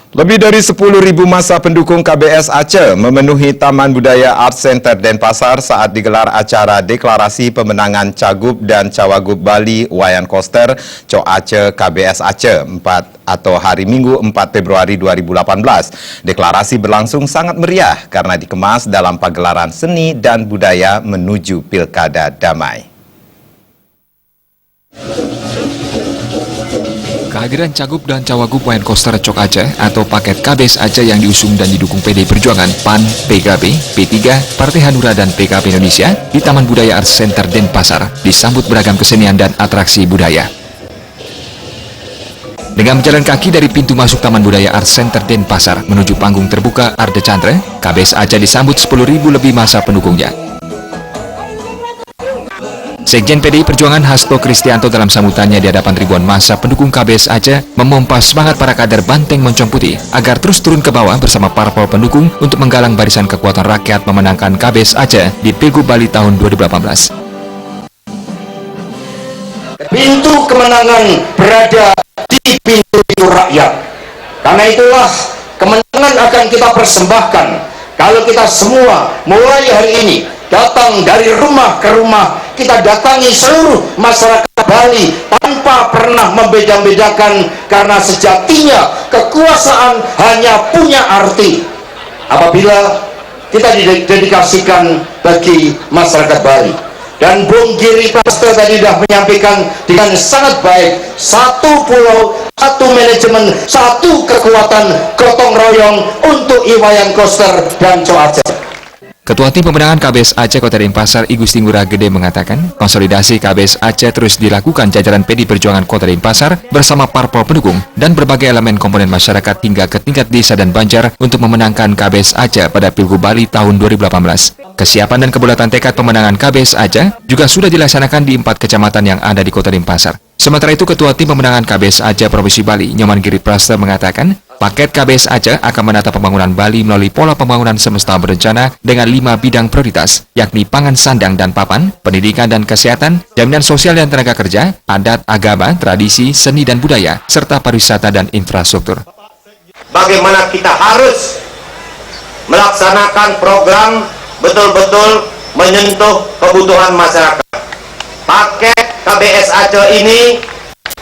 Lebih dari 10.000 massa pendukung KBS Aceh memenuhi Taman Budaya Art Center Denpasar saat digelar acara deklarasi pemenangan Cagup dan Cawagup Bali Wayan Koster Cok Aceh KBS Aceh atau hari Minggu 4 Februari 2018. Deklarasi berlangsung sangat meriah karena dikemas dalam pagelaran seni dan budaya menuju Pilkada Damai. Kehadiran Cagup dan Cawagup Wayan Koster Cok Aceh atau paket KBS Aceh yang diusung dan didukung PD Perjuangan, PAN, PKB, P3, Partai Hanura dan PKB Indonesia di Taman Budaya Art Center Denpasar disambut beragam kesenian dan atraksi budaya. Dengan berjalan kaki dari pintu masuk Taman Budaya Art Center Denpasar menuju panggung terbuka Arde Chandra, KBS Aceh disambut 10.000 lebih massa pendukungnya. Sekjen PDI Perjuangan Hasto Kristianto dalam sambutannya di hadapan ribuan massa pendukung KBS Aceh memompa semangat para kader Banteng Moncong Putih agar terus turun ke bawah bersama parpol pendukung untuk menggalang barisan kekuatan rakyat memenangkan KBS Aceh di Pilgub Bali tahun 2018. Pintu kemenangan berada di pintu rakyat. Karena itulah kemenangan akan kita persembahkan kalau kita semua mulai hari ini datang dari rumah ke rumah, kita datangi seluruh masyarakat Bali tanpa pernah membeda-bedakan, karena sejatinya kekuasaan hanya punya arti apabila kita didedikasikan bagi masyarakat Bali. Dan Bung Giri Prasetyo tadi sudah menyampaikan dengan sangat baik, satu pulau, satu manajemen, satu kekuatan gotong royong untuk Wayan Koster dan Cok Aceh. Ketua Tim Pemenangan KBS Aceh Kota Denpasar, I Gusti Ngurah Gede mengatakan, konsolidasi KBS Aceh terus dilakukan jajaran PD Perjuangan Kota Denpasar bersama parpol pendukung dan berbagai elemen komponen masyarakat hingga ke tingkat desa dan banjar untuk memenangkan KBS Aceh pada Pilgub Bali tahun 2018. Kesiapan dan kebulatan tekad pemenangan KBS Aceh juga sudah dilaksanakan di 4 kecamatan yang ada di Kota Denpasar. Sementara itu, Ketua Tim Pemenangan KBS Aceh Provinsi Bali, Nyoman Giri Prasetyo mengatakan, paket KBS Aceh akan menata pembangunan Bali melalui pola pembangunan semesta berencana dengan 5 bidang prioritas, yakni pangan, sandang, dan papan, pendidikan dan kesehatan, jaminan sosial dan tenaga kerja, adat, agama, tradisi, seni dan budaya, serta pariwisata dan infrastruktur. Bagaimana kita harus melaksanakan program betul-betul menyentuh kebutuhan masyarakat. Paket KBS Aceh ini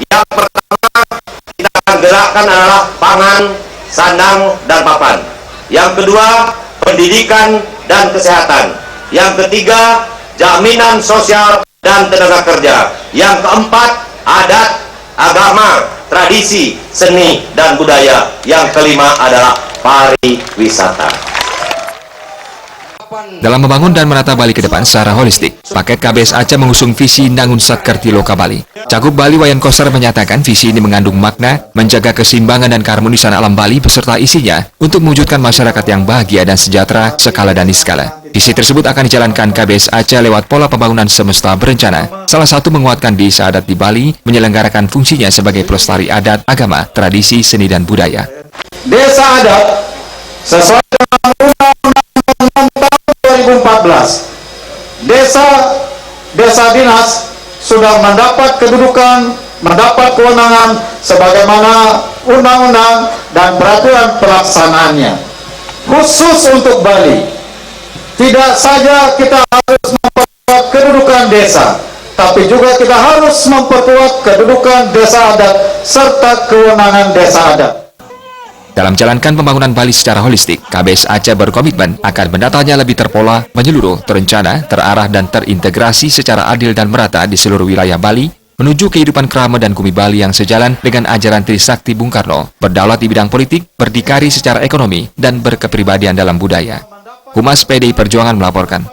yang pertama kita akan gerakkan adalah pangan, sandang, dan papan. Yang kedua, pendidikan dan kesehatan. Yang ketiga, jaminan sosial dan tenaga kerja. Yang keempat, adat, agama, tradisi, seni, dan budaya. Yang kelima adalah pariwisata. Dalam membangun dan menata Bali ke depan secara holistik, paket KBS Aceh mengusung visi Nangun Satkerti Loka Bali. Cagup Bali Wayan Koster menyatakan visi ini mengandung makna menjaga keseimbangan dan keharmonisan alam Bali beserta isinya untuk mewujudkan masyarakat yang bahagia dan sejahtera skala dan niskala. Visi tersebut akan dijalankan KBS Aceh lewat pola pembangunan semesta berencana. Salah satu menguatkan desa adat di Bali, menyelenggarakan fungsinya sebagai pelestari adat, agama, tradisi, seni, dan budaya. Desa adat sesuai dengan Undang-Undang 2014, desa dinas sudah mendapat kedudukan, mendapat kewenangan sebagaimana undang-undang dan peraturan pelaksanaannya. Khusus untuk Bali, tidak saja kita harus memperkuat kedudukan desa, tapi juga kita harus memperkuat kedudukan desa adat serta kewenangan desa adat. Dalam menjalankan pembangunan Bali secara holistik, KBS Aceh berkomitmen akan menatanya lebih terpola, menyeluruh, terencana, terarah, dan terintegrasi secara adil dan merata di seluruh wilayah Bali, menuju kehidupan kerama dan bumi Bali yang sejalan dengan ajaran Trisakti Bung Karno, berdaulat di bidang politik, berdikari secara ekonomi, dan berkepribadian dalam budaya. Humas PDI Perjuangan melaporkan.